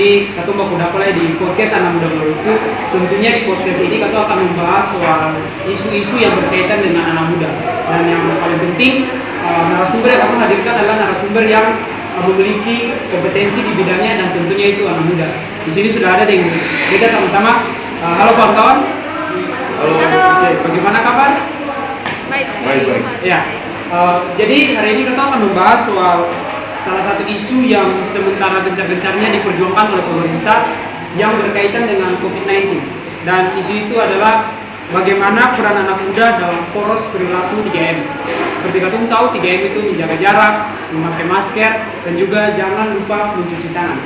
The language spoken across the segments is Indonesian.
ini kata baku dapat di podcast Anak Muda Maluku. Tentunya di podcast ini kata akan membahas soal isu-isu yang berkaitan dengan anak muda. Dan yang paling penting narasumber yang akan hadirkan adalah narasumber yang memiliki kompetensi di bidangnya dan tentunya itu anak muda. Di sini sudah ada dengan kita sama-sama. Halo kawan-kawan. Halo. Oke, bagaimana kabar? Baik. Ya. Jadi hari ini kita akan membahas soal salah satu isu yang sementara gencar-gencarnya diperjuangkan oleh pemerintah yang berkaitan dengan COVID-19. Dan isu itu adalah bagaimana peran anak muda dalam poros perilaku 3M. Seperti kita tahu 3M itu menjaga jarak, memakai masker, dan juga jangan lupa mencuci tangan.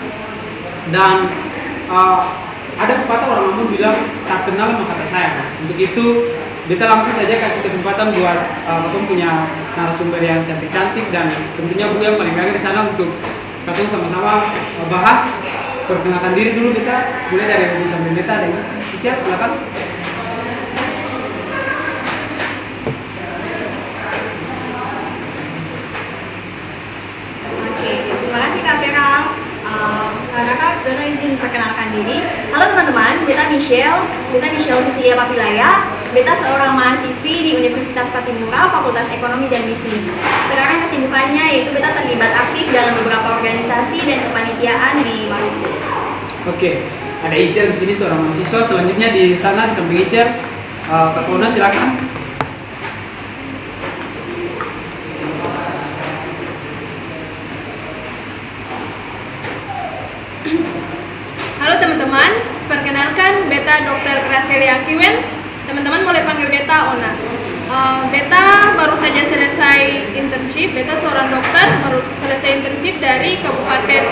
Dan ada pepatah orang ngomong bilang tak kenal maka tak sayang. Untuk itu kita langsung saja kasih kesempatan buat Ketum punya narasumber yang cantik-cantik dan tentunya Bu yang paling gagah di sana untuk Ketum sama-sama bahas. Perkenalkan diri dulu kita, mulai dari yang sampai Beta dan Ica, silakan. Oke, terima kasih Kak Peral. Kakak, Beta izin perkenalkan diri. Halo teman-teman, Beta Michelle Cecilia Papilaya. Beta seorang mahasiswi di Universitas Patimura, Fakultas Ekonomi dan Bisnis. Sekarang kesibukannya yaitu Beta terlibat aktif dalam beberapa organisasi dan kepanitiaan di Maluku. Oke, ada Ica di sini seorang mahasiswa. Selanjutnya di sana di samping Ica, Kak Pona silakan. Halo teman-teman, perkenalkan Beta Dr. Gracelia Kiwen. Teman-teman boleh panggil Beta Ona. Beta baru saja selesai internship. Beta seorang dokter baru selesai internship dari Kabupaten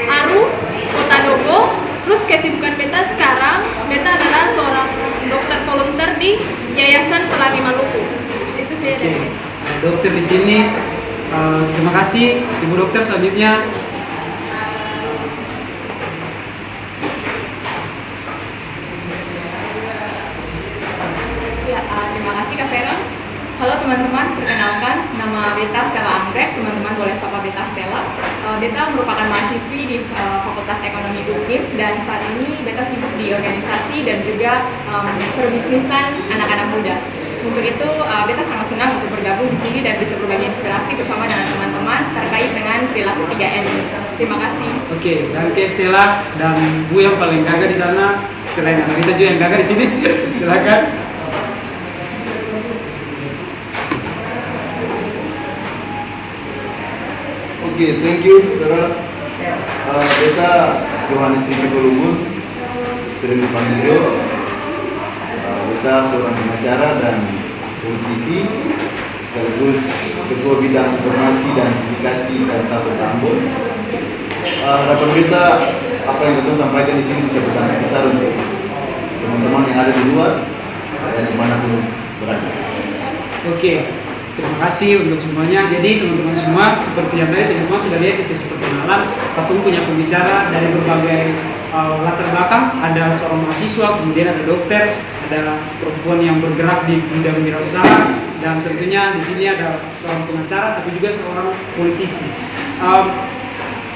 Aru, Kota Dobo. Terus kesibukan Beta sekarang, Beta adalah seorang dokter volunteer di Yayasan Pelangi Maluku. Itu saya dari Beta. Dokter di sini. Terima kasih Ibu Dokter. Selanjutnya Terima kasih Kak Vera. Halo teman-teman, perkenalkan nama Beta Stella Anggrek. Teman-teman boleh sapa Beta Stella. Beta merupakan mahasiswi di Fakultas Ekonomi UKIP dan saat ini Beta sibuk di organisasi dan juga perbisnisan anak-anak muda. Untuk itu Beta sangat senang untuk bergabung di sini dan bisa berbagi inspirasi bersama dengan teman-teman terkait dengan perilaku 3M ini. Terima kasih. oke, dan Stella dan Bu yang paling gagah di sana, selain anak kita juga yang gagah di sini. Silakan. Oke, thank you, saudara. Beta Johannes Riki Lumun, sering dipanggil Jo. Beta seorang pengacara dan politisi, sekaligus ketua bidang informasi dan komunikasi data Kota Ambon. Harapan Beta apa yang kita sampaikan di sini bisa berdampak besar untuk teman-teman yang ada di luar dan dimanapun berada. Oke, terima kasih untuk semuanya. Jadi teman-teman semua, seperti yang tadi teman-teman sudah lihat di sesi perkenalan, Ketum punya pembicara dari berbagai latar belakang. Ada seorang mahasiswa, kemudian ada dokter, ada perempuan yang bergerak di bidang wirausaha, dan tentunya di sini ada seorang pengacara, tapi juga seorang politisi.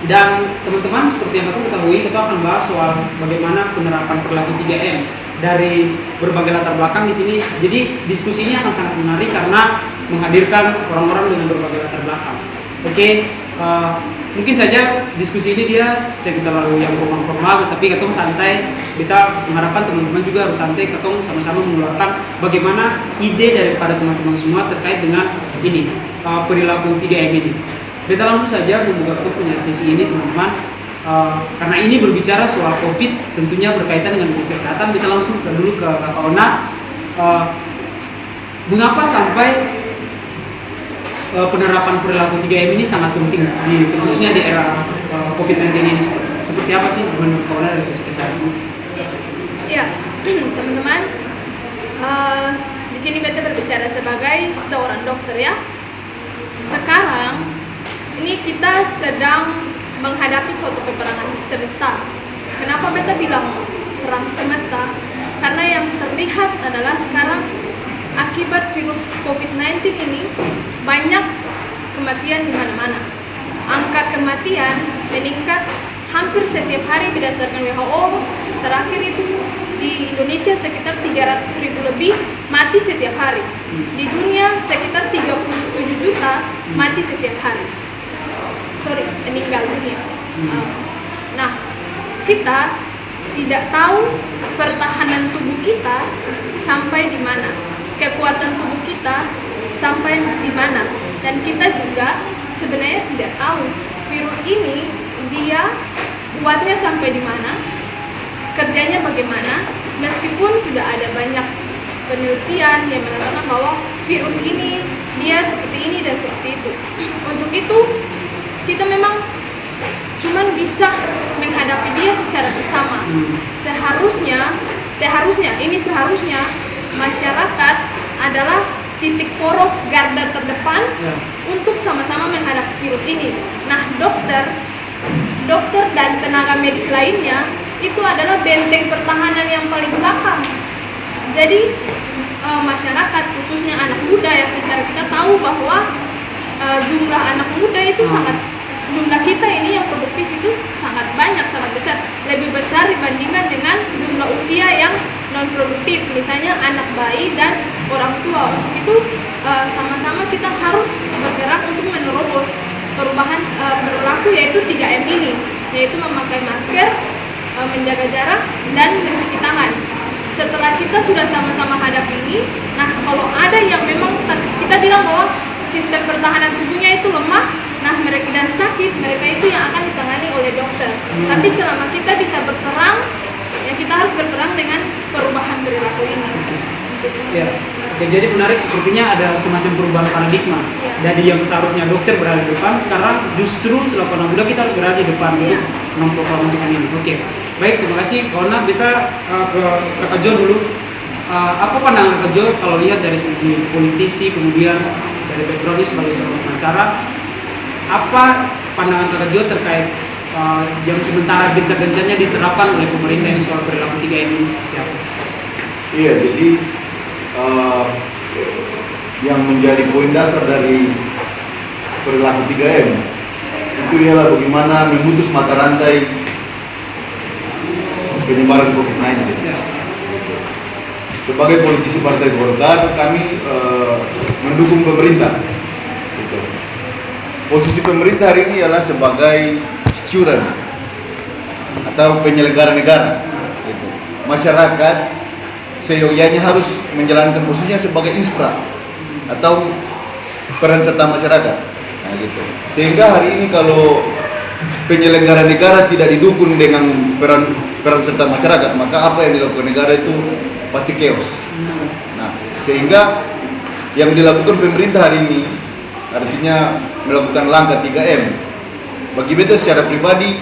Dan teman-teman, seperti yang Ketum ketahui, kita akan bahas soal bagaimana penerapan perilaku 3M dari berbagai latar belakang di sini. Jadi diskusi ini akan sangat menarik karena menghadirkan orang-orang dengan berbagai latar belakang. Oke, mungkin saja diskusi ini dia saya terlalu yang formal, tetapi Ketum santai. Kita mengharapkan teman-teman juga harus santai. Ketum sama-sama mengeluarkan bagaimana ide daripada teman-teman semua terkait dengan ini perilaku 3M ini. Kita langsung saja membuka Ketum punya sesi ini, teman-teman. Karena ini berbicara soal COVID, tentunya berkaitan dengan kesehatan. Kita langsung dulu ke Kak Ona. Mengapa sampai penerapan perilaku 3M ini sangat penting khususnya di era COVID-19 ini? Seperti apa sih menurut Kak Ona dari sisi kesehatan? Ya, teman-teman, di sini Beta berbicara sebagai seorang dokter ya. Sekarang ini kita sedang menghadapi suatu peperangan semesta. Kenapa Beta bilang perang semesta? Karena yang terlihat adalah sekarang akibat virus COVID-19 ini banyak kematian di mana-mana. Angka kematian meningkat hampir setiap hari berdasarkan WHO terakhir itu di Indonesia sekitar 300.000 lebih mati setiap hari. Di dunia sekitar 37 juta mati setiap hari. Meninggal dunia. Nah, kita tidak tahu pertahanan tubuh kita sampai di mana, kekuatan tubuh kita sampai di mana, dan kita juga sebenarnya tidak tahu virus ini dia kuatnya sampai di mana, kerjanya bagaimana, meskipun sudah ada banyak penelitian yang mengatakan bahwa virus ini dia seperti ini dan seperti itu. Untuk itu kita memang cuman bisa menghadapi dia secara bersama. Seharusnya masyarakat adalah titik poros garda terdepan untuk sama-sama menghadapi virus ini. Nah, dokter dan tenaga medis lainnya itu adalah benteng pertahanan yang paling belakang. Jadi masyarakat, khususnya anak muda, yang secara kita tahu bahwa jumlah anak muda itu jumlah kita ini yang produktif itu sangat banyak, sangat besar, lebih besar dibandingkan dengan jumlah usia yang non produktif, misalnya anak bayi dan orang tua. Untuk itu sama-sama kita harus bergerak untuk menerobos perubahan perilaku, yaitu 3M ini, yaitu memakai masker, menjaga jarak, dan mencuci tangan. Setelah kita sudah sama-sama hadapi ini, nah kalau ada yang memang kita bilang bahwa sistem pertahanan tubuhnya itu lemah, nah mereka dan sakit, mereka itu yang akan ditangani oleh dokter. Tapi selama kita bisa berperang, ya kita harus berperang dengan perubahan perilaku ini. Ya. Oke, jadi menarik, sepertinya ada semacam perubahan paradigma. Dari yang seharusnya dokter berada di depan, sekarang justru selaku anak muda kita harus berada di depan untuk memproklamasikan ini. Oke, baik, terima kasih. Ona, kita ke Kak Jo dulu. Apa pandangan Kak Jo kalau lihat dari segi politisi, kemudian dari backgroundnya sebagai seorang pengacara, apa pandangan Kak Jo terkait yang sementara gencar-gencarnya diterapkan oleh pemerintah ini soal perilaku 3M ini seperti apa? Iya, jadi yang menjadi poin dasar dari perilaku 3M itu ialah bagaimana memutus mata rantai penyebaran COVID-19. Sebagai politisi Partai Golkar, kami mendukung pemerintah. Gitu. Posisi pemerintah hari ini adalah sebagai steward atau penyelenggara negara. Gitu. Masyarakat seyogyanya harus menjalankan posisinya sebagai inspra atau peran serta masyarakat. Nah, gitu. Sehingga hari ini kalau penyelenggara negara tidak didukung dengan peran serta masyarakat, maka apa yang dilakukan negara itu pasti chaos. Nah, sehingga yang dilakukan pemerintah hari ini artinya melakukan langkah 3M. Bagi beta secara pribadi,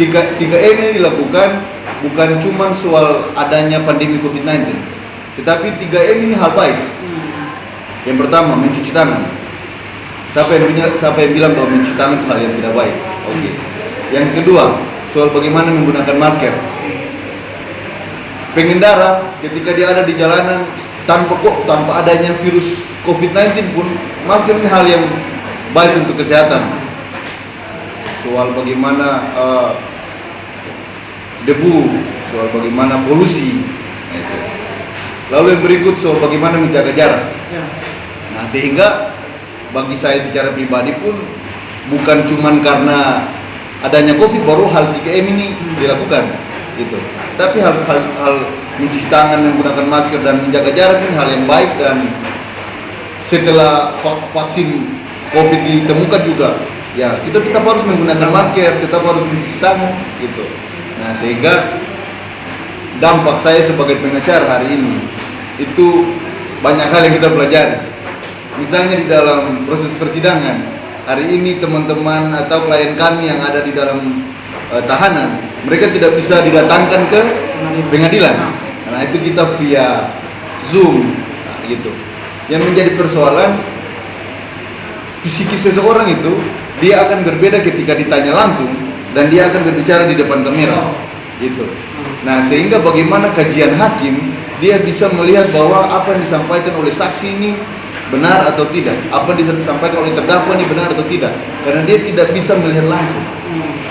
3M ini dilakukan bukan cuma soal adanya pandemi COVID-19, tetapi 3M ini hal baik. Yang pertama, mencuci tangan. Siapa yang bilang bahwa mencuci tangan itu hal yang tidak baik? Oke. Yang kedua, soal bagaimana menggunakan masker. Pengendara ketika dia ada di jalanan tanpa adanya virus COVID-19 pun, masker ini hal yang baik untuk kesehatan. Soal bagaimana debu, soal bagaimana polusi. Lalu yang berikut soal bagaimana menjaga jarak. Nah, sehingga bagi saya secara pribadi pun bukan cuman karena adanya COVID baru hal 3M ini dilakukan, gitu. Tapi hal mencuci tangan, menggunakan masker dan menjaga jarak ini hal yang baik, dan setelah vaksin COVID ditemukan juga, ya kita tetap harus menggunakan masker, tetap harus mencuci tangan, gitu. Nah, sehingga dampak saya sebagai pengacara hari ini itu banyak hal yang kita pelajari. Misalnya di dalam proses persidangan hari ini, teman-teman atau klien kami yang ada di dalam tahanan, mereka tidak bisa didatangkan ke pengadilan. Nah, itu kita via Zoom, gitu. Yang menjadi persoalan, psikis seseorang itu dia akan berbeda ketika ditanya langsung dan dia akan berbicara di depan kamera, gitu. Nah, sehingga bagaimana kajian hakim, dia bisa melihat bahwa apa yang disampaikan oleh saksi ini benar atau tidak, apa disampaikan oleh terdakwa ini benar atau tidak, karena dia tidak bisa melihat langsung,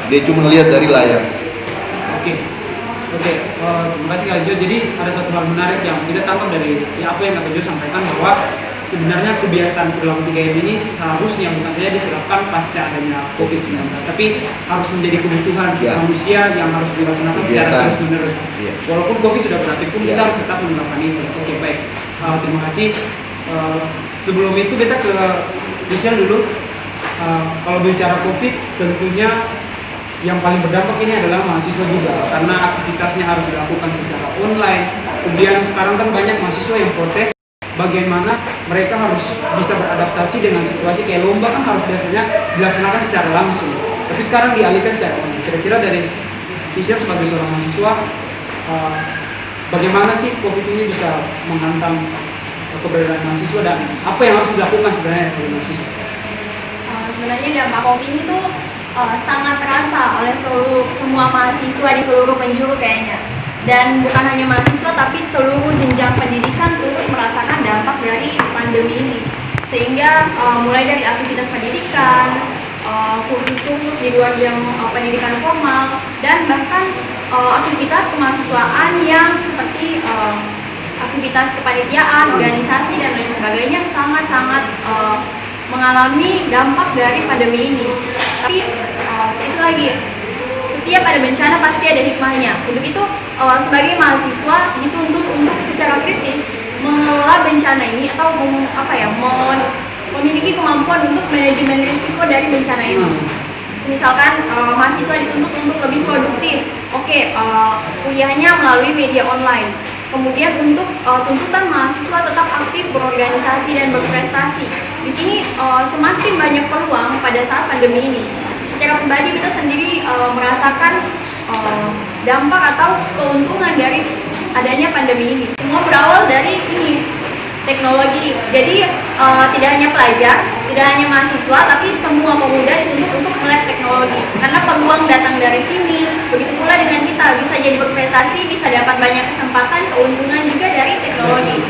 dia cuma melihat dari layar. Oke, terima kasih Kak Jo. Jadi ada satu hal menarik yang kita tangkap dari apa yang Kak Jo sampaikan, bahwa sebenarnya kebiasaan perilaku 3M ini seharusnya bukan saja diterapkan pasca adanya COVID-19, tapi harus menjadi kebutuhan manusia yang harus dilaksanakan secara terus-menerus. Walaupun COVID sudah berakhir pun kita harus tetap melakukan itu. Oke, baik. Terima kasih. Sebelum itu kita ke Michelle dulu. Kalau bicara COVID, tentunya yang paling berdampak ini adalah mahasiswa juga, karena aktivitasnya harus dilakukan secara online. Kemudian sekarang kan banyak mahasiswa yang protes bagaimana mereka harus bisa beradaptasi dengan situasi kayak lomba kan harus biasanya dilaksanakan secara langsung, tapi sekarang dialihkan secara online. Kira-kira dari Michelle sebagai seorang mahasiswa, bagaimana sih COVID ini bisa menghantam keberadaan mahasiswa dan apa yang harus dilakukan sebenarnya oleh mahasiswa? Sebenarnya dampak COVID ini tuh sangat terasa oleh semua mahasiswa di seluruh penjuru kayaknya. Dan bukan hanya mahasiswa, tapi seluruh jenjang pendidikan turut merasakan dampak dari pandemi ini. Sehingga mulai dari aktivitas pendidikan, kursus-kursus di luar yang pendidikan formal, dan bahkan aktivitas kemahasiswaan yang seperti aktivitas kepanitiaan, organisasi, dan lain sebagainya sangat-sangat mengalami dampak dari pandemi ini. Tapi itu lagi, setiap ada bencana pasti ada hikmahnya. Untuk itu sebagai mahasiswa dituntut untuk secara kritis mengelola bencana ini atau memiliki kemampuan untuk manajemen risiko dari bencana ini. Misalkan mahasiswa dituntut untuk lebih produktif. Kuliahnya melalui media online. Kemudian untuk tuntutan mahasiswa tetap aktif berorganisasi dan berprestasi. Di sini semakin banyak peluang pada saat pandemi ini. Secara pribadi kita sendiri merasakan dampak atau keuntungan dari adanya pandemi ini. Semua berawal dari teknologi. Jadi tidak hanya pelajar, tidak hanya mahasiswa, tapi semua pemuda dituntut untuk melek teknologi. Karena peluang datang dari sini. Begitu pula dengan kita, bisa jadi berprestasi, bisa dapat banyak kesempatan, keuntungan juga dari teknologi.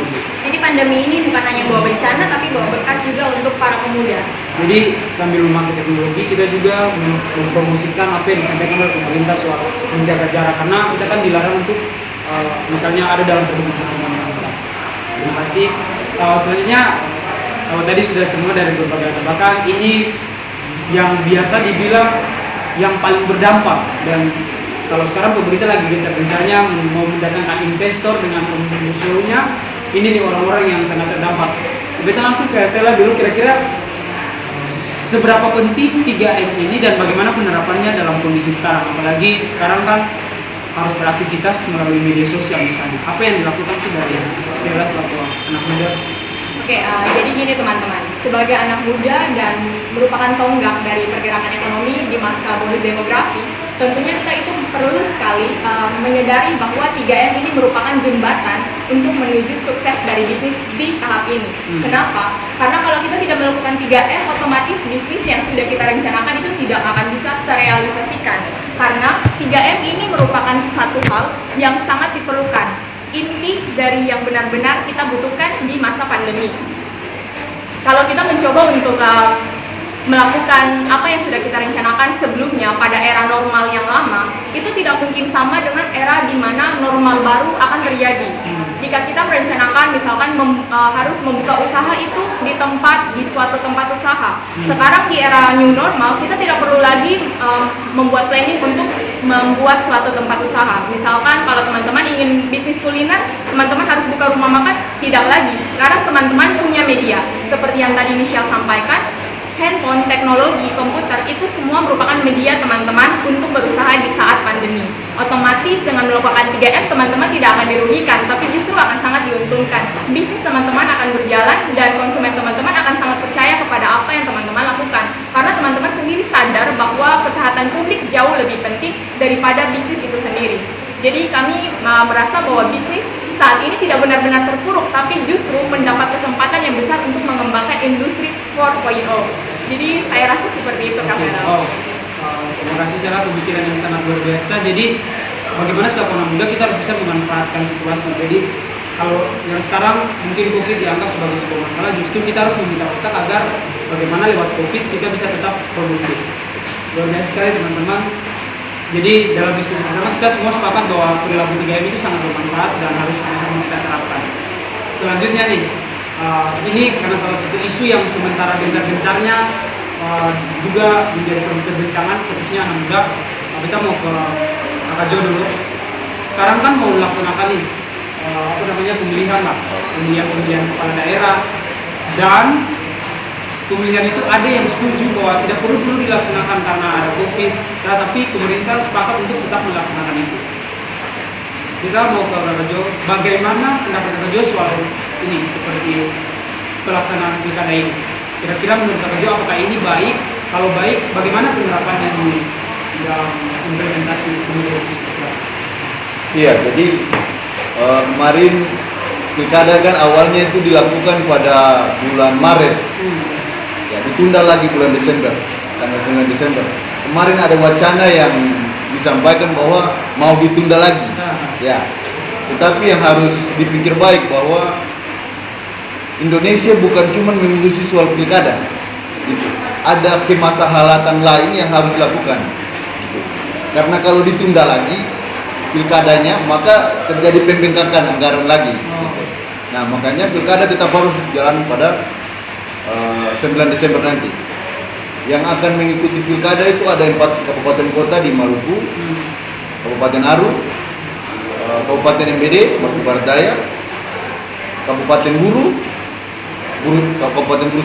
Jadi pandemi ini bukan hanya bawa bencana, tapi bawa berkat juga untuk para pemuda. Jadi sambil memakai teknologi, kita juga mempromosikan apa yang disampaikan oleh pemerintah soal menjaga jarak, karena kita kan dilarang untuk misalnya ada dalam pertemuan yang besar. Terima kasih. Selanjutnya, tadi sudah semua dari berbagai latar belakang. Ini yang biasa dibilang yang paling berdampak, dan kalau sekarang pemerintah lagi gencar-gencarnya mau mendatangkan investor dengan omnibus law-nya, ini nih orang-orang yang sangat terdampak. Kita langsung ke Stella dulu, kira-kira seberapa penting 3M ini dan bagaimana penerapannya dalam kondisi sekarang, apalagi sekarang kan harus beraktivitas melalui media sosial misalnya. Apa yang dilakukan sih dari Stella selaku anak muda? Jadi gini teman-teman, sebagai anak muda dan merupakan tonggak dari pergerakan ekonomi di masa bonus demografi, tentunya kita itu perlu sekali menyadari bahwa 3M ini merupakan jembatan untuk menuju sukses dari bisnis di tahap ini. Kenapa? Karena kalau kita tidak melakukan 3M, otomatis bisnis yang sudah kita rencanakan itu tidak akan bisa terrealisasikan. Karena 3M ini merupakan satu hal yang sangat diperlukan, inti dari yang benar-benar kita butuhkan di masa pandemi. Kalau kita mencoba untuk melakukan apa yang sudah kita rencanakan sebelumnya pada era normal yang lama, itu tidak mungkin sama dengan era di mana normal baru akan terjadi. Jika kita merencanakan misalkan harus membuka usaha itu di suatu tempat usaha. Sekarang di era new normal, kita tidak perlu lagi membuat planning untuk membuat suatu tempat usaha. Misalkan kalau teman-teman ingin bisnis kuliner, teman-teman harus buka rumah makan, tidak lagi. Sekarang teman-teman punya media, seperti yang tadi Michelle sampaikan, handphone, teknologi, komputer, itu semua merupakan media teman-teman untuk berusaha di saat pandemi. Otomatis dengan melakukan 3M, teman-teman tidak akan dirugikan, tapi justru akan sangat diuntungkan. Bisnis teman-teman akan berjalan dan konsumen teman-teman akan sangat percaya kepada apa yang teman-teman lakukan. Karena teman-teman sendiri sadar bahwa kesehatan publik jauh lebih penting daripada bisnis itu sendiri. Jadi kami merasa bahwa bisnis saat ini tidak benar-benar terpuruk, tapi justru mendapat kesempatan yang besar untuk mengembangkan industri 4.0. Jadi saya rasa seperti itu, Kak Vera. Terima kasih Sarah, pemikiran yang sangat luar biasa. Jadi bagaimana selaku anak muda kita harus bisa memanfaatkan situasi. Jadi kalau yang sekarang mungkin COVID dianggap sebagai sebuah masalah, justru kita harus meminta otak agar bagaimana lewat COVID kita bisa tetap produktif. Luar biasa sekali teman-teman. Jadi dalam diskusi pertama kita semua sepakat bahwa perilaku 3M itu sangat bermanfaat dan harus sama-sama kita terapkan. Selanjutnya nih, ini karena salah satu isu yang sementara gencar-gencarnya juga menjadi perbincangan khususnya anak muda. Kita mau ke Kakak Jo dulu. Sekarang kan mau melaksanakan nih pemilihan lah, pemilihan kepala daerah, dan pemilihan itu ada yang setuju bahwa tidak perlu dulu dilaksanakan karena ada COVID, tapi pemerintah sepakat untuk tetap melaksanakan itu. Kita mau ke Kakak Jo, bagaimana pendapat Kakak Jo soal ini seperti pelaksanaan pilkada ini? Kira-kira menurut Kakak Jo apakah ini baik? Kalau baik, bagaimana penerapannya di dalam implementasi pemilu? Iya, jadi kemarin pilkada kan awalnya itu dilakukan pada bulan Maret, ya ditunda lagi bulan Desember, tanggal 9 Desember. Kemarin ada wacana yang disampaikan bahwa mau ditunda lagi, ya. Tetapi yang harus dipikir baik bahwa Indonesia bukan cuma mengurusi soal pilkada, gitu. Ada kemaslahatan lain yang harus dilakukan. Gitu. Karena kalau ditunda lagi pilkadanya, maka terjadi pembengkakan anggaran lagi. Gitu. Nah, makanya pilkada tetap harus jalan pada 9 Desember nanti. Yang akan mengikuti pilkada itu ada 4 kabupaten kota di Maluku, Kabupaten Aru, Kabupaten MBD, Maluku Barat Daya, Kabupaten Kabupaten Buru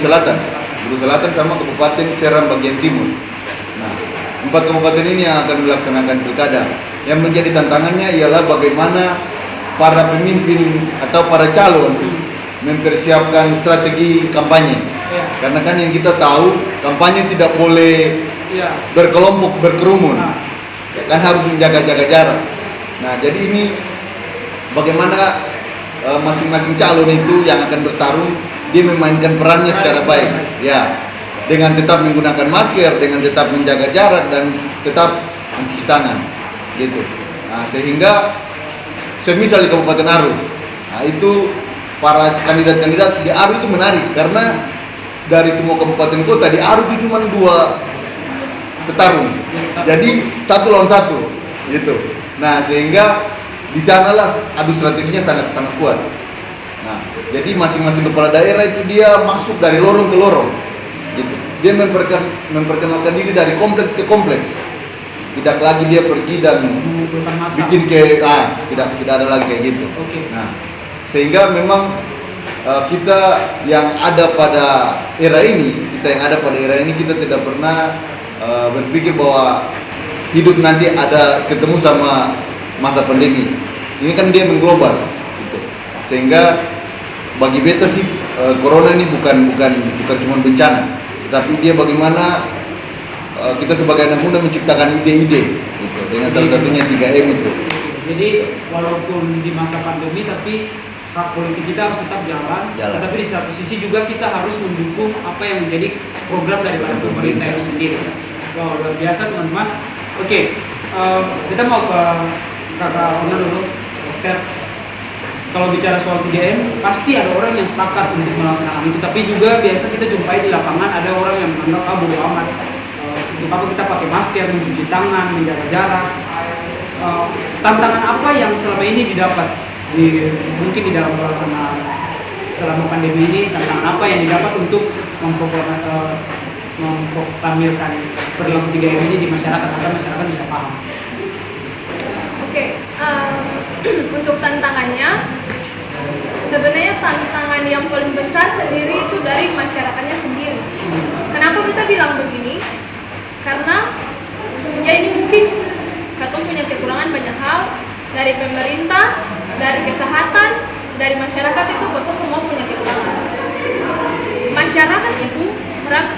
Selatan sama Kabupaten Seram bagian timur. Nah, 4 kabupaten ini yang akan melaksanakan pilkada. Yang menjadi tantangannya ialah bagaimana para pemimpin atau para calon mempersiapkan strategi kampanye. Karena kan yang kita tahu kampanye tidak boleh berkelompok, berkerumun, kan harus menjaga-jaga jarak. Nah, jadi ini bagaimana masing-masing calon itu yang akan bertarung dia memainkan perannya secara baik, ya, dengan tetap menggunakan masker, dengan tetap menjaga jarak dan tetap mencuci tangan, gitu. Nah, sehingga semisal di Kabupaten Aru, nah itu para kandidat-kandidat di Aru itu menarik karena dari semua kabupaten kota di Aru itu cuma 2 petarung, jadi 1 lawan 1, gitu. Nah, sehingga di sanalah adu strateginya sangat kuat. Nah, jadi masing-masing kepala daerah itu dia masuk dari lorong ke lorong, gitu. Dia memperkenalkan diri dari kompleks ke kompleks. Tidak lagi dia pergi dan bikin tidak ada lagi kayak gitu. Nah, sehingga memang kita yang ada pada era ini, kita tidak pernah berpikir bahwa hidup nanti ada ketemu sama masa pandemi. Ini kan dia mengglobal, gitu. Sehingga bagi beta sih corona ini bukan cuma bencana, tapi dia bagaimana kita sebagai anak muda menciptakan ide-ide, gitu. Dengan salah satunya 3M itu. Jadi walaupun di masa pandemi tapi hak politik kita harus tetap jalan. Tapi di satu sisi juga kita harus mendukung apa yang menjadi program daripada pemerintah itu sendiri. Wow, luar biasa teman-teman. Oke, kita mau ke Kakak Ona dulu, Dokter. Kalau bicara soal 3M, pasti ada orang yang sepakat untuk melaksanakan itu. Tapi juga biasa kita jumpai di lapangan ada orang yang menganggap bodo amat. Untuk apa kita pakai masker, mencuci tangan, menjaga jarak. Tantangan apa yang selama ini didapat mungkin di dalam pelaksanaan selama pandemi ini, tantangan apa yang didapat untuk memproklamirkan perilaku 3M ini di masyarakat agar masyarakat bisa paham? Oke, untuk tantangannya, sebenarnya tantangan yang paling besar sendiri itu dari masyarakatnya sendiri. Kenapa kita bilang begini? Karena ya ini mungkin Katong punya kekurangan banyak hal, dari pemerintah, dari kesehatan, dari masyarakat itu Katong semua punya kekurangan. Masyarakat itu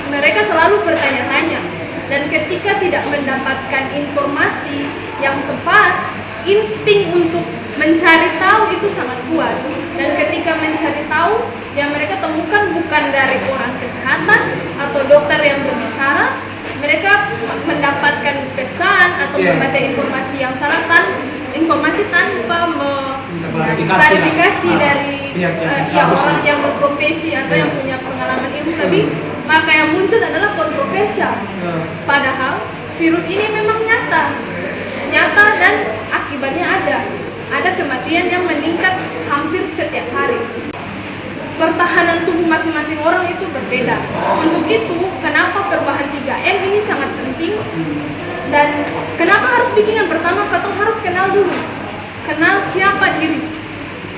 mereka selalu bertanya-tanya, dan ketika tidak mendapatkan informasi yang tepat, insting untuk mencari tahu itu sangat kuat. Dan ketika mencari tahu, yang mereka temukan bukan dari orang kesehatan atau dokter yang berbicara, mereka mendapatkan pesan atau membaca informasi yang salah, informasi tanpa klarifikasi dari pihak-pihak yang orang seharusnya. yang berprofesi atau yang punya pengalaman ilmu lebih, maka yang muncul adalah kontroversial. Padahal virus ini memang nyata dan akibatnya ada kematian yang meningkat hampir setiap hari. Pertahanan tubuh masing-masing orang itu berbeda. Untuk itu, kenapa perubahan 3M ini sangat penting, dan kenapa harus bikin yang pertama, katong harus kenal dulu. Kenal siapa diri.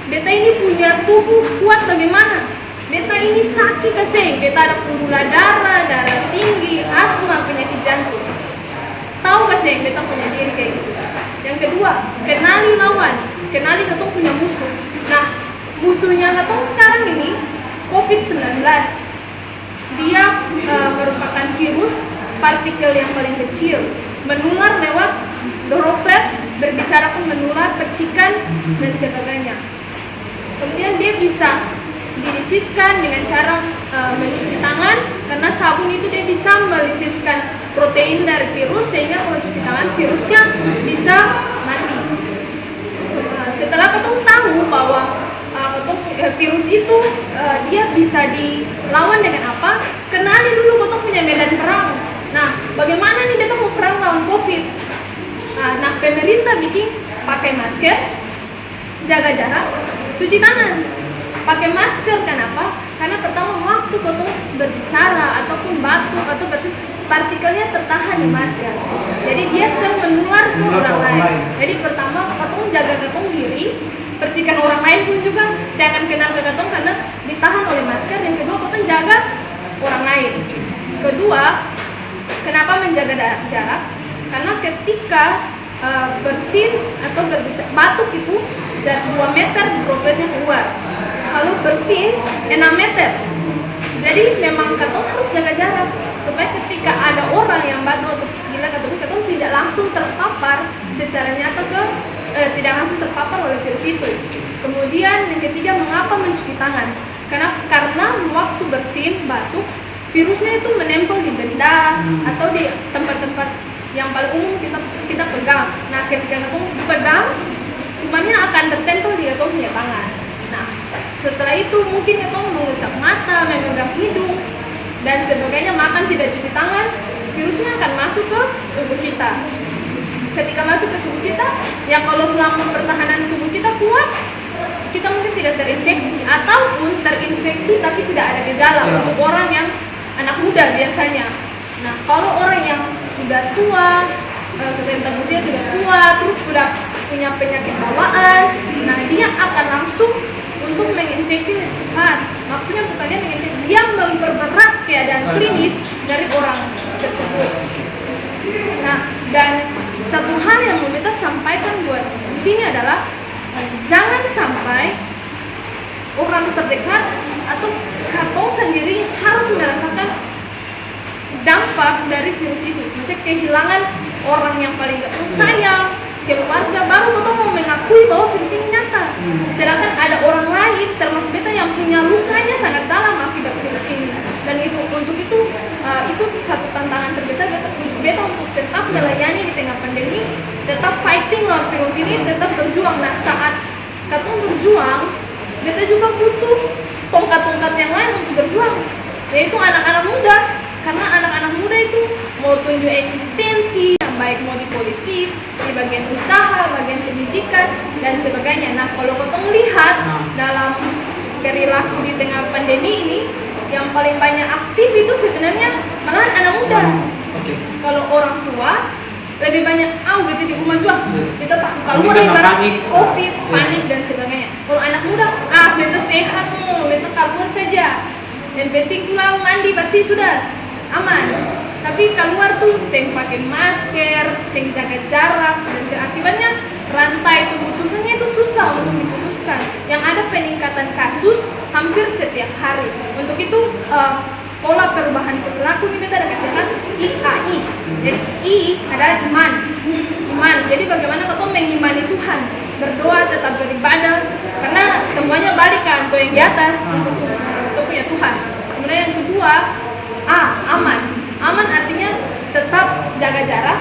Beta ini punya tubuh kuat bagaimana? Beta ini sakit kasih. Beta ada pembuluh darah tinggi, asma, penyakit jantung. Tahu kasih beta punya diri kayak gitu. Yang kedua, kenali lawan. Kenali katong punya musuh. Nah, musuhnya katong sekarang ini COVID-19. Dia merupakan virus partikel yang paling kecil, menular lewat droplet, berbicara pun menular, percikan dan sebagainya. Kemudian dia bisa dilisiskan dengan cara mencuci tangan, karena sabun itu dia bisa melisiskan protein dari virus, sehingga kalau cuci tangan virusnya bisa mati. Setelah ketemu tahu bahwa virus itu dia bisa dilawan dengan apa, kenali dulu ketemu punya medan perang. Nah, bagaimana nih beta mau perang lawan COVID? Nah, pemerintah bikin pakai masker, jaga jarak, cuci tangan. Pakai masker kenapa? Karena pertama waktu ketemu berbicara ataupun batuk atau bersih, partikelnya tertahan di masker. Jadi dia menular ke orang lain. Jadi pertama ketemu jaga ketemu diri, percikan orang lain pun juga saya akan kenal ke ketemu karena ditahan oleh masker. Yang kedua ketemu jaga orang lain. Kedua, kenapa menjaga jarak? Karena ketika bersin atau batuk itu jarak 2 meter dropletnya keluar. Kalau bersin 6 meter. Jadi memang katong harus jaga jarak supaya ketika ada orang yang batuk atau gila katong tidak langsung terpapar secara nyata tidak langsung terpapar oleh virus itu. Kemudian yang ketiga, mengapa mencuci tangan? Karena waktu bersin batuk, virusnya itu menempel di benda atau di tempat-tempat yang paling umum kita pegang. Nah, ketika ketong pegang, kumannya akan tertempel di ketong punya tangan. Nah, setelah itu mungkin ketong mengucap mata, memegang hidung dan sebagainya, makan tidak cuci tangan, virusnya akan masuk ke tubuh kita. Ketika masuk ke tubuh kita, ya kalau selama pertahanan tubuh kita kuat, kita mungkin tidak terinfeksi, ataupun terinfeksi tapi tidak ada gejala untuk orang yang anak muda biasanya. Nah, kalau orang yang sudah tua, rentang usia sudah tua, terus sudah punya penyakit bawaan, nah dia akan langsung untuk menginfeksi lebih cepat. Maksudnya bukan dia menginfeksi, dia memperberat keadaan klinis dari orang tersebut. Nah, dan satu hal yang mau kita sampaikan buat di sini adalah jangan sampai orang terdekat atau katong sendiri harus merasakan dampak dari virus itu. Maksudnya kehilangan orang yang paling katong sayang, keluarga, baru katong mau mengakui bahwa virus ini nyata. Sedangkan ada orang lain termasuk beta yang punya lukanya sangat dalam akibat virus ini. Dan untuk itu satu tantangan terbesar untuk beta untuk tetap melayani di tengah pandemi, tetap fighting lawan virus ini, tetap berjuang. Nah, saat katong berjuang, beta juga butuh tongkat-tongkat yang lain untuk berjuang, yaitu anak-anak muda. Karena anak-anak muda itu mau tunjuk eksistensi yang baik, mau di politik, di bagian usaha, bagian pendidikan dan sebagainya. Nah, kalau katong lihat dalam perilaku di tengah pandemi ini, yang paling banyak aktif itu sebenarnya malahan anak muda. Kalau orang tua lebih banyak beta di rumah juga, beta takut keluar ibarat COVID, panik dan sebagainya. Kalau anak muda, beta sehat, beta keluar saja, yang penting pulang mandi bersih sudah aman. Tapi keluar tuh seng pakai masker, seng jaga jarak, dan akibatnya rantai pemutusannya itu susah untuk diputuskan. Yang ada peningkatan kasus hampir setiap hari. Untuk itu pola perubahan perilaku ini beta ada kasihkan IAI. Jadi I adalah iman. Jadi bagaimana kita mengimani Tuhan, berdoa, tetap beribadah, karena semuanya balik kan yang di atas untuk punya Tuhan. Kemudian yang kedua, aman. Aman artinya tetap jaga jarak,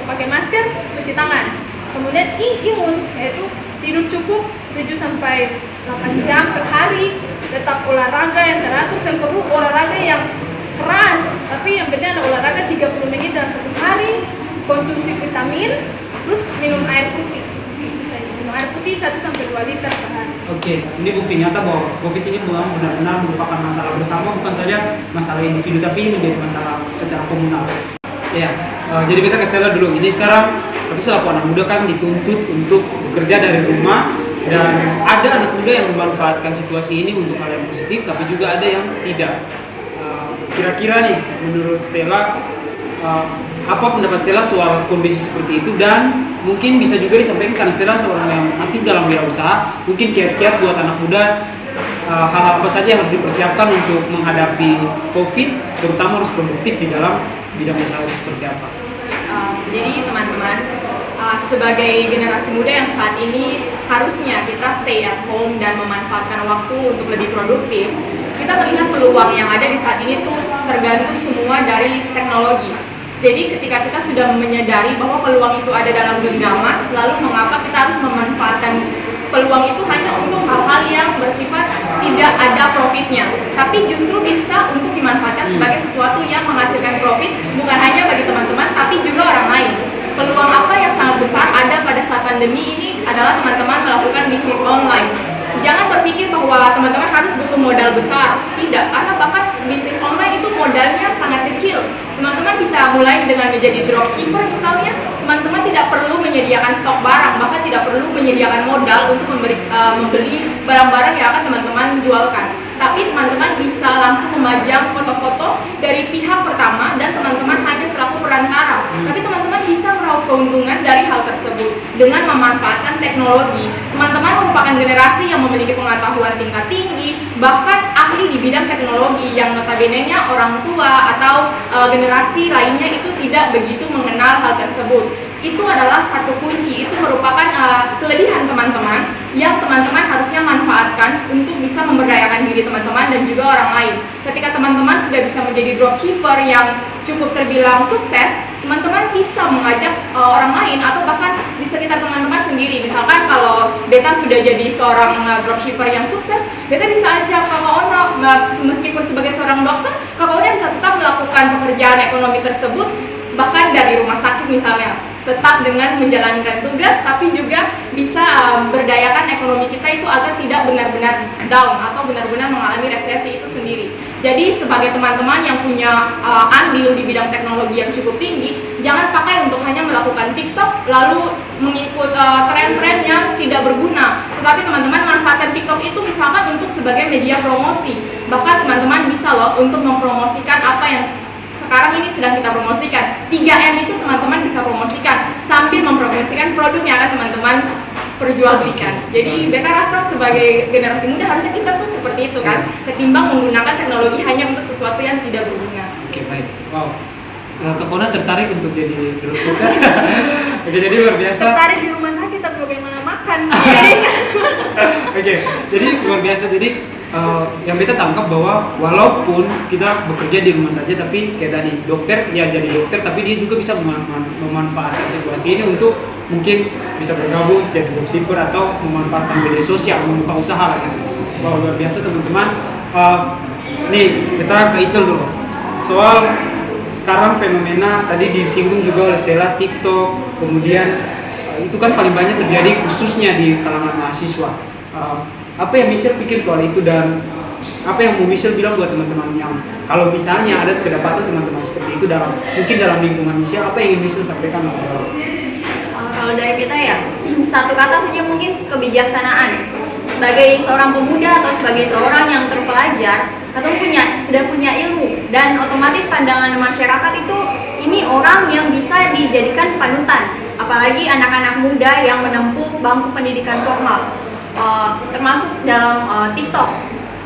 pakai masker, cuci tangan. Kemudian imun, yaitu tidur cukup, 7 sampai 8 jam per hari, tetap olahraga yang teratur, yang perlu olahraga yang keras, tapi yang penting ada olahraga 30 menit dalam satu hari, konsumsi vitamin, terus minum air putih. Itu saja. Minum air putih 1 sampai 2 liter per hari. Oke, ini bukti nyata bahwa COVID ini benar-benar merupakan masalah bersama, bukan saja masalah individu, tapi ini menjadi masalah secara komunal. Ya, jadi kita ke Stella dulu. Jadi sekarang tapi selaku anak muda kan dituntut untuk bekerja dari rumah, dan ada anak muda yang memanfaatkan situasi ini untuk hal yang positif, tapi juga ada yang tidak. Kira-kira nih, menurut Stella, apa pendapat Stella soal kondisi seperti itu, dan mungkin bisa juga disampaikan karena Stella seorang yang aktif dalam wirausaha, mungkin kiat-kiat buat anak muda, hal apa saja yang harus dipersiapkan untuk menghadapi COVID, terutama harus produktif di dalam bidang usaha itu seperti apa? Jadi teman-teman, sebagai generasi muda yang saat ini harusnya kita stay at home dan memanfaatkan waktu untuk lebih produktif, kita melihat peluang yang ada di saat ini tuh tergantung semua dari teknologi. Jadi ketika kita sudah menyadari bahwa peluang itu ada dalam genggaman, lalu mengapa kita harus memanfaatkan peluang itu hanya untuk hal-hal yang bersifat tidak ada profitnya, tapi justru bisa untuk dimanfaatkan sebagai sesuatu yang menghasilkan profit, bukan hanya bagi teman-teman, tapi juga orang lain. Peluang apa yang sangat besar ada pada saat pandemi ini adalah teman-teman melakukan bisnis online. Jangan berpikir bahwa teman-teman harus butuh modal besar, tidak, karena bahkan bisnis online itu modalnya sangat kecil. Teman-teman bisa mulai dengan menjadi dropshipper misalnya. Teman-teman tidak perlu menyediakan stok barang, bahkan tidak perlu menyediakan modal untuk membeli barang-barang yang akan teman-teman jualkan. Tapi teman-teman bisa langsung memajang foto-foto dari pihak pertama dan teman-teman hanya selaku perantara. Tapi teman-teman bisa meraup keuntungan dari hal tersebut dengan memanfaatkan teknologi. Teman-teman merupakan generasi yang memiliki pengetahuan tingkat tinggi, bahkan ahli di bidang teknologi yang notabene-nya orang tua atau generasi lainnya itu tidak begitu mengenal hal tersebut. Itu adalah satu kunci, itu merupakan kelebihan teman-teman yang teman-teman harusnya manfaatkan untuk bisa memberdayakan diri teman-teman dan juga orang lain. Ketika teman-teman sudah bisa menjadi dropshipper yang cukup terbilang sukses, teman-teman bisa mengajak orang lain atau bahkan di sekitar teman-teman sendiri. Misalkan kalau Beta sudah jadi seorang dropshipper yang sukses, Beta bisa ajak Kakak Ona, meskipun sebagai seorang dokter, Kakak Ona bisa tetap melakukan pekerjaan ekonomi tersebut, bahkan dari rumah sakit misalnya, tetap dengan menjalankan tugas, tapi juga bisa berdayakan ekonomi kita itu agar tidak benar-benar down atau benar-benar mengalami resesi itu sendiri. Jadi sebagai teman-teman yang punya andil di bidang teknologi yang cukup tinggi, jangan pakai untuk hanya melakukan TikTok lalu mengikut tren-tren yang tidak berguna. Tetapi teman-teman manfaatkan TikTok itu misalkan untuk sebagai media promosi. Bahkan teman-teman bisa loh untuk mempromosikan apa yang sekarang ini sedang kita promosikan. 3M itu teman-teman bisa promosikan sambil mempromosikan produk yang akan teman-teman perjualbelikan. Jadi Beta rasa sebagai generasi muda harusnya kita tuh seperti itu kan, ketimbang menggunakan teknologi hanya untuk sesuatu yang tidak berguna. Oke, baik. Wow. Kak Ona tertarik untuk jadi dropshipper. Oke, jadi luar biasa. Tertarik di rumah sakit tapi bagaimana makan? Oke, jadi luar biasa. Jadi yang Beta tangkap bahwa walaupun kita bekerja di rumah saja, tapi kayak tadi dokter ya jadi dokter, tapi dia juga bisa memanfaatkan situasi ini untuk mungkin bisa bergabung jadi dropshipper atau memanfaatkan media sosial, membuka usaha lah gitu. Wow, luar biasa teman-teman. Nih kita ke Icel dulu soal sekarang fenomena tadi disinggung juga oleh Stella, TikTok, kemudian itu kan paling banyak terjadi khususnya di kalangan mahasiswa. Apa yang Michelle pikir soal itu, dan apa yang mau Michelle bilang buat teman-teman yang kalau misalnya ada kedapatan teman-teman seperti itu mungkin dalam lingkungan Michelle, apa yang ingin Michelle sampaikan? Kalau dari kita ya, satu kata saja mungkin kebijaksanaan. Sebagai seorang pemuda atau sebagai seorang yang terpelajar atau sudah punya ilmu, dan otomatis pandangan masyarakat itu ini orang yang bisa dijadikan panutan, apalagi anak-anak muda yang menempuh bangku pendidikan formal. Termasuk dalam TikTok.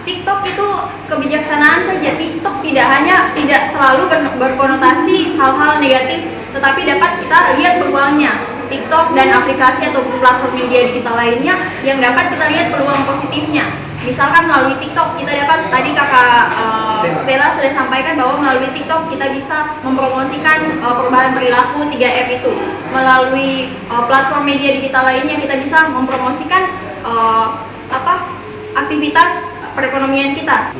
TikTok itu kebijaksanaan saja. TikTok tidak selalu berkonotasi hal-hal negatif, tetapi dapat kita lihat peluangnya. TikTok dan aplikasi atau platform media digital lainnya yang dapat kita lihat peluang positifnya. Misalkan melalui TikTok kita dapat, tadi kakak Stella sudah sampaikan bahwa melalui TikTok kita bisa mempromosikan perubahan perilaku 3M itu. Melalui platform media digital lainnya kita bisa mempromosikan aktivitas perekonomian kita.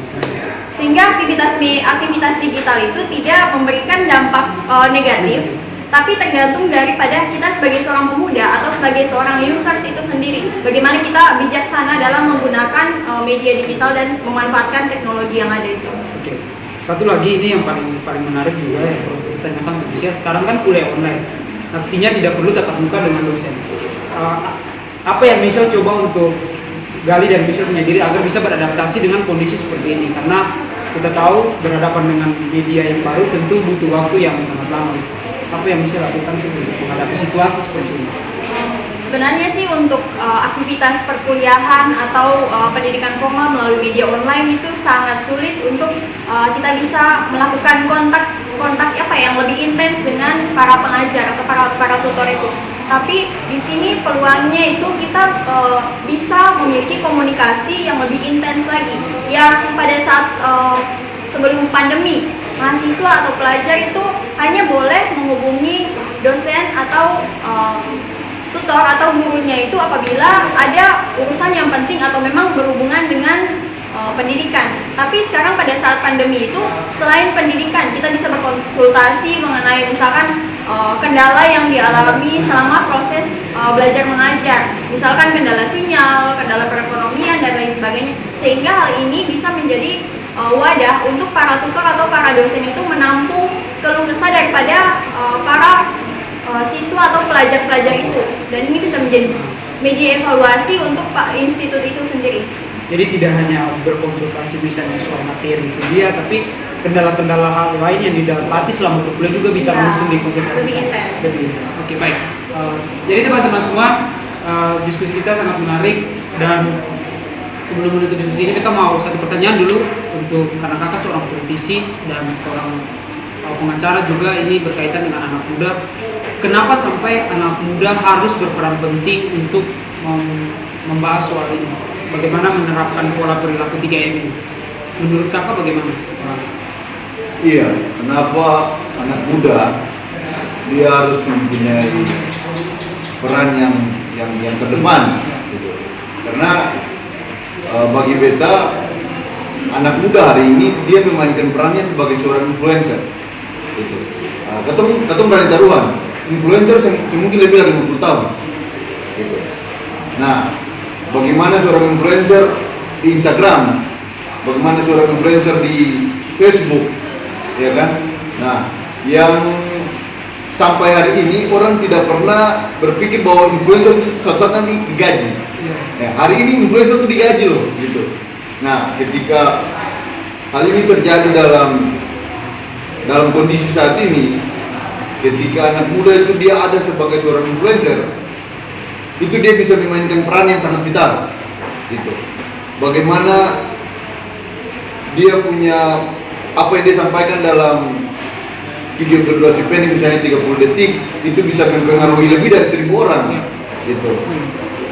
Sehingga aktivitas digital itu tidak memberikan dampak negatif, tapi tergantung daripada kita sebagai seorang pemuda atau sebagai seorang users itu sendiri. Bagaimana kita bijaksana dalam menggunakan media digital dan memanfaatkan teknologi yang ada itu. Oke. Satu lagi ini yang paling menarik juga yang perlu ditanyakan untuk Michelle. Sekarang kan kuliah online, artinya tidak perlu tatap muka dengan dosen. Apa yang Michelle coba untuk gali dan Michelle punya diri agar bisa beradaptasi dengan kondisi seperti ini? Karena kita tahu berhadapan dengan media yang baru tentu butuh waktu yang sangat lama. Apa yang bisa lakukan sih untuk menghadapi situasi seperti ini? Sebenarnya sih untuk aktivitas perkuliahan atau pendidikan formal melalui media online itu sangat sulit untuk kita bisa melakukan kontak yang lebih intens dengan para pengajar atau para tutor itu. Tapi di sini peluangnya itu kita bisa memiliki komunikasi yang lebih intens lagi. Yang pada saat sebelum pandemi, mahasiswa atau pelajar itu hanya boleh menghubungi dosen atau tutor atau gurunya itu apabila ada urusan yang penting atau memang berhubungan dengan pendidikan. Tapi sekarang pada saat pandemi itu selain pendidikan kita bisa berkonsultasi mengenai misalkan kendala yang dialami selama proses belajar mengajar, misalkan kendala sinyal, kendala perekonomian dan lain sebagainya, sehingga hal ini bisa menjadi wadah untuk para tutor atau para dosen itu menampung keluh kesah daripada para siswa atau pelajar-pelajar itu, dan ini bisa menjadi media evaluasi untuk institut itu sendiri. Jadi tidak hanya berkonsultasi misalnya soal materi kuliah, tapi kendala-kendala hal lain yang didapati selama berkuliah juga bisa langsung dikomunikasikan. Lebih intens. Oke, baik. Jadi teman-teman semua, diskusi kita sangat menarik, dan sebelum menutup diskusi ini kita mau satu pertanyaan dulu untuk karena kakak seorang politisi dan seorang pengacara juga, ini berkaitan dengan anak muda. Kenapa sampai anak muda harus berperan penting untuk membahas soal ini? Bagaimana menerapkan pola perilaku 3M ini? Menurut kakak bagaimana? Iya, kenapa anak muda dia harus mempunyai peran yang terdepan gitu. Karena bagi beta anak muda hari ini dia memainkan perannya sebagai seorang influencer gitu. Ketemu berani taruhan influencer mungkin lebih dari 50 tahun gitu. Nah, bagaimana seorang influencer di Instagram, bagaimana seorang influencer di Facebook, ya kan? Nah, yang sampai hari ini orang tidak pernah berpikir bahwa influencer itu satu-satunya digaji. Ya, hari ini influencer itu digaji loh, gitu. Nah, ketika hal ini terjadi dalam kondisi saat ini, ketika anak muda itu dia ada sebagai seorang influencer, itu dia bisa memainkan peran yang sangat vital gitu. Bagaimana dia punya apa yang dia sampaikan dalam video berdurasi pendek misalnya 30 detik itu bisa mempengaruhi lebih dari 1000 orang gitu.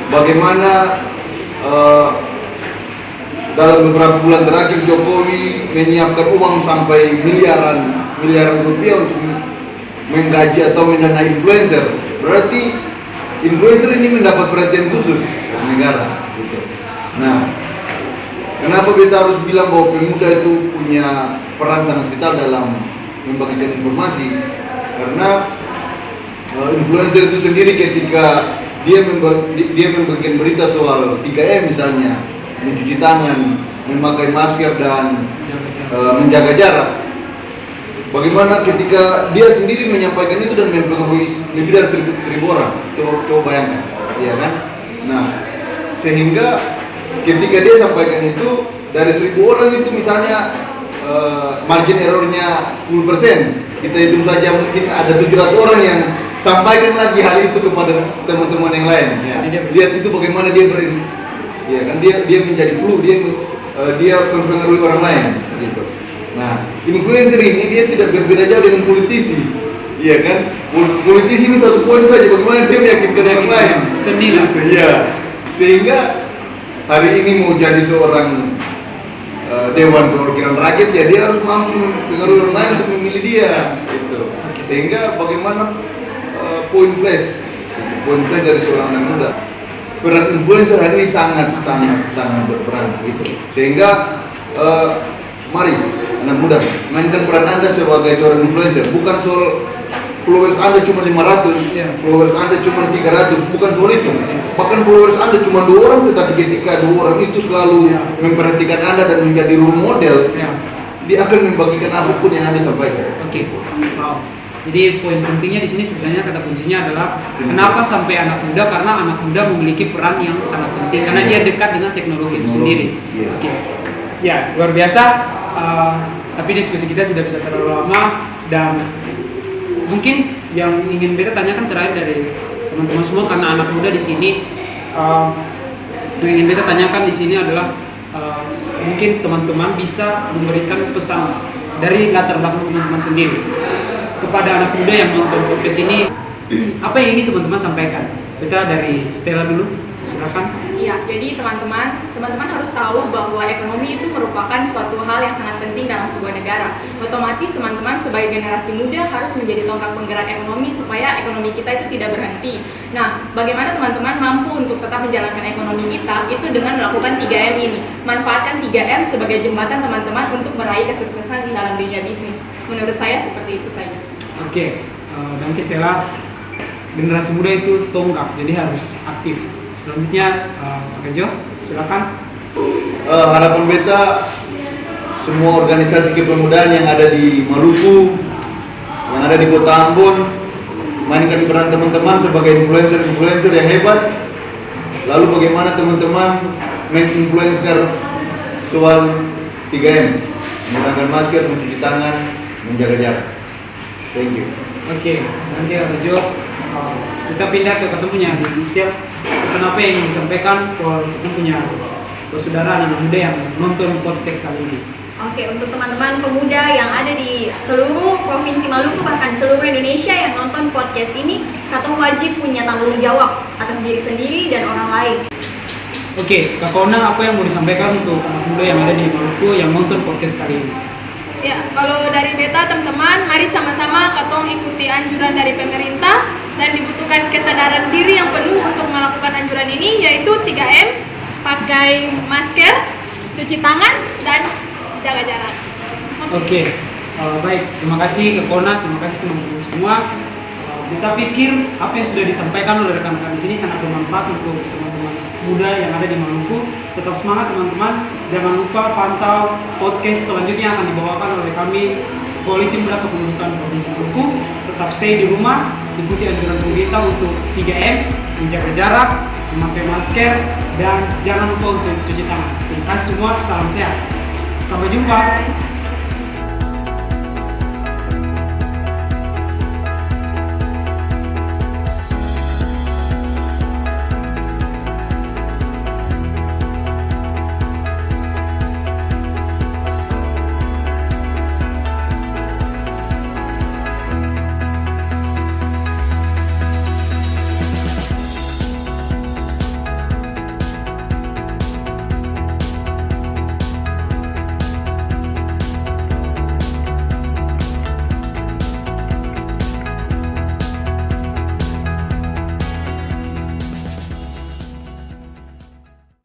Bagaimana dalam beberapa bulan terakhir Jokowi menyiapkan uang sampai miliaran rupiah untuk menggaji atau mendanai influencer. Berarti influencer ini mendapat perhatian khusus dari negara gitu. Nah, kenapa kita harus bilang bahwa pemuda itu punya peran sangat vital dalam membagikan informasi? Karena influencer itu sendiri ketika dia membagikan berita soal 3M misalnya, mencuci tangan, memakai masker dan menjaga jarak. Bagaimana ketika dia sendiri menyampaikan itu dan mempengaruhi lebih dari 1000 orang, coba bayangkan, ya kan? Nah, sehingga ketika dia sampaikan itu dari 1000 orang itu misalnya margin errornya 10%, kita hitung saja mungkin ada 700 orang yang sampaikan lagi hal itu kepada teman-teman yang lain. Ya. Lihat itu bagaimana dia ya kan dia menjadi flu, dia mempengaruhi orang lain, gitu. Nah, influencer ini dia tidak berbeda jauh dengan politisi, iya kan? Politisi ini satu poin saja, bagaimana dia meyakinkan orang lain. Seni lah. Iya. Sehingga hari ini mau jadi seorang dewan perwakilan rakyat, ya dia harus mampu mempengaruhi orang lain untuk memilih dia, gitu. Sehingga bagaimana poin plus dari seorang anak muda. peran influencer hari ini sangat berperan gitu. Sehingga mari anak muda mainkan peran Anda sebagai seorang influencer, bukan soal followers Anda cuma 500, followers Anda cuma 300, bukan soal itu. Bahkan followers Anda cuma 2 orang, tetapi ketika 2 orang itu selalu memperhatikan Anda dan menjadi role model, dia akan membagikan apapun yang Anda sampaikan. Oke. Wow. Jadi poin pentingnya di sini sebenarnya kata kuncinya adalah kenapa sampai anak muda, karena anak muda memiliki peran yang sangat penting karena dia dekat dengan teknologi itu sendiri. Oke. Ya, luar biasa. Tapi diskusi kita tidak bisa terlalu lama dan mungkin yang ingin beta tanyakan terakhir dari teman-teman semua, karena anak muda di sini yang ingin beta tanyakan di sini adalah mungkin teman-teman bisa memberikan pesan dari latar belakang teman-teman sendiri kepada anak muda yang nonton podcast ini. Apa yang ingin teman-teman sampaikan? Kita dari Stella dulu, silakan. Iya, jadi teman-teman harus tahu bahwa ekonomi itu merupakan suatu hal yang sangat penting dalam sebuah negara. Otomatis teman-teman sebagai generasi muda harus menjadi tonggak penggerak ekonomi supaya ekonomi kita itu tidak berhenti. Nah, bagaimana teman-teman mampu untuk tetap menjalankan ekonomi kita itu dengan melakukan 3M ini. Manfaatkan 3M sebagai jembatan teman-teman untuk meraih kesuksesan di dalam dunia bisnis. Menurut saya seperti itu saja. Oke, dan Stella, generasi muda itu tonggak, jadi harus aktif. Selanjutnya, Pak Kejo, silakan. Harapan beta semua organisasi kepemudaan yang ada di Maluku, yang ada di Kota Ambon, mainkan peran teman-teman sebagai influencer yang hebat. Lalu bagaimana teman-teman menginfluencer soal 3M, menggunakan masker, mencuci tangan, menjaga jarak. Thank you. Oke, nanti Pak Kejo, kita pindah ke ketemunya di Icel. Pesan apa yang ingin disampaikan ke kita punya saudara anak muda yang nonton podcast kali ini? Oke, untuk teman-teman pemuda yang ada di seluruh Provinsi Maluku, bahkan seluruh Indonesia yang nonton podcast ini, katong wajib punya tanggung jawab atas diri sendiri dan orang lain. Oke, Kak Kona, apa yang mau disampaikan untuk anak muda yang ada di Maluku yang nonton podcast kali ini? Ya, kalau dari beta teman-teman, mari sama-sama katong ikuti anjuran dari pemerintah dan dibutuhkan kesadaran diri yang penuh untuk melakukan anjuran ini, yaitu 3M, pakai masker, cuci tangan, dan jaga jarak. Oke, baik, terima kasih Kak Kona, terima kasih teman-teman semua. Kita pikir apa yang sudah disampaikan oleh rekan-rekan di sini sangat bermanfaat untuk teman-teman muda yang ada di Maluku. Tetap semangat teman-teman, jangan lupa pantau podcast selanjutnya akan dibawakan oleh kami Koalisi Muda Kepemudaan Provinsi Maluku. Tetap stay di rumah, ikuti anjuran pemerintah untuk 3M, menjaga jarak, memakai masker, dan jangan lupa untuk cuci tangan. Terima kasih semua, salam sehat. Sampai jumpa.